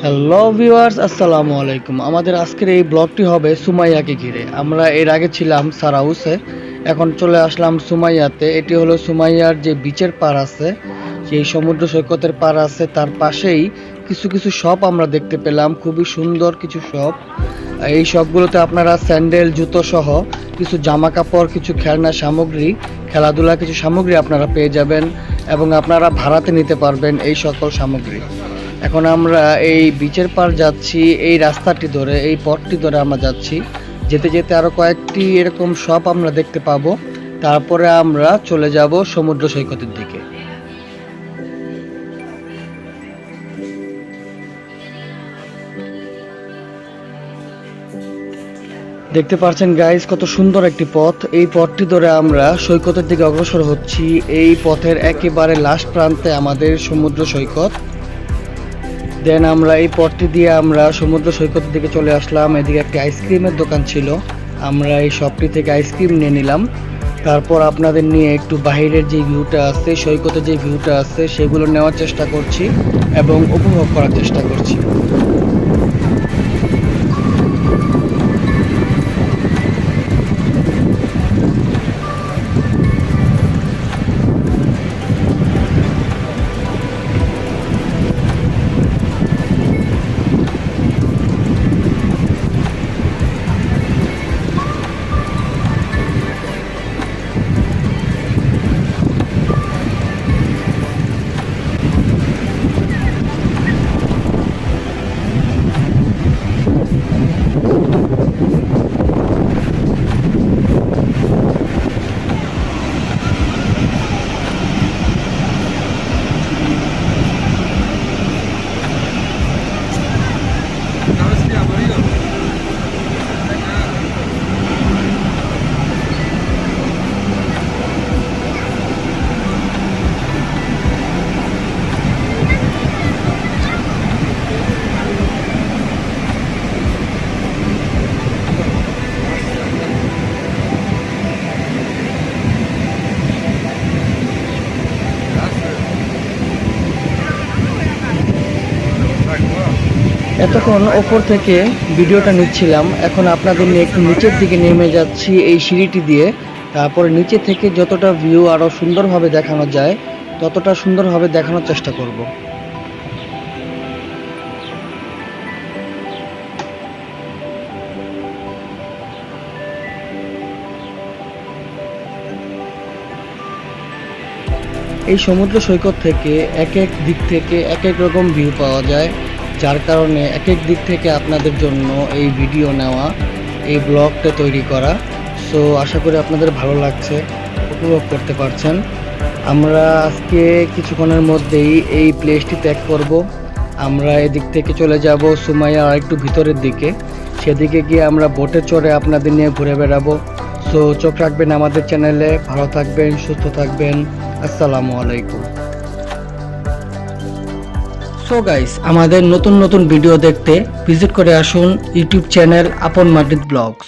Hello viewers, আসসালামু আলাইকুম। আমাদের আজকের এই ব্লগটি হবে সুমাইয়াকে ঘিরে। আমরা এর আগে ছিলাম সারাউসে, এখন চলে আসলাম সুমাইয়াতে। এটি হলো সুমাইয়ার যে বিচের পাড় আছে, সেই সমুদ্র সৈকতের পাড় আছে, তার পাশেই কিছু কিছু শপ আমরা দেখতে পেলাম, খুবই সুন্দর কিছু শপ। এই শপগুলোতে আপনারা স্যান্ডেল, জুতো সহ কিছু জামা কাপড়, কিছু খেলনা সামগ্রী, খেলাধুলা কিছু সামগ্রী আপনারা পেয়ে যাবেন এবং আপনারা ভাড়াতে নিতে পারবেন এই সকল সামগ্রী। এখন আমরা এই বিচের পার যাচ্ছি, এই রাস্তাটি ধরে, এই পথটি ধরে আমরা যাচ্ছি। যেতে যেতে আরো কয়েকটি এরকম শপ আমরা দেখতে পাবো, তারপরে আমরা চলে যাব সমুদ্র সৈকতের দিকে। দেখতে পাচ্ছেন গাইস, কত সুন্দর একটি পথ। এই পথটি ধরে আমরা সৈকতের দিকে অগ্রসর হচ্ছি। এই পথের একেবারে লাস্ট প্রান্তে আমাদের সমুদ্র সৈকত। দেন আমরা এই পথটি দিয়ে আমরা সমুদ্র সৈকতের দিকে চলে আসলাম। এদিকে একটি আইসক্রিমের দোকান ছিল, আমরা এই শপটি থেকে আইসক্রিম নিয়ে নিলাম। তারপর আপনাদের নিয়ে একটু বাইরের যে ভিউটা আছে, সৈকতের যে ভিউটা আছে, সেগুলো নেওয়ার চেষ্টা করছি এবং উপভোগ করার চেষ্টা করছি। এতক্ষণ ওপর থেকে ভিডিওটা নিচ্ছিলাম, এখন আপনাদের নিয়ে একটু নিচের দিকে নেমে যাচ্ছি এই সিঁড়িটি দিয়ে। তারপরে নিচে থেকে যতটা ভিউ আরও সুন্দরভাবে দেখানো যায় ততটা সুন্দরভাবে দেখানোর চেষ্টা করব। এই সমুদ্র সৈকত থেকে এক এক দিক থেকে এক এক রকম ভিউ পাওয়া যায়, যার কারণে এক এক দিক থেকে আপনাদের জন্য এই ভিডিও নেওয়া, এই ব্লগটা তৈরি করা। সো আশা করি আপনাদের ভালো লাগছে, উপভোগ করতে পারছেন। আমরা আজকে কিছুক্ষণের মধ্যেই এই প্লেসটি ত্যাগ করব। আমরা এদিক থেকে চলে যাব সুমাইয়া আর একটু ভিতরের দিকে, সেদিকে গিয়ে আমরা বোটে চড়ে আপনাদের নিয়ে ঘুরে বেড়াবো। সো চোখ রাখবেন আমাদের চ্যানেলে। ভালো থাকবেন, সুস্থ থাকবেন। আসসালামু আলাইকুম। সো গাইস, আমাদের নতুন নতুন ভিডিও দেখতে ভিজিট করে আসুন ইউটিউব চ্যানেল আপন মাটির ব্লগস।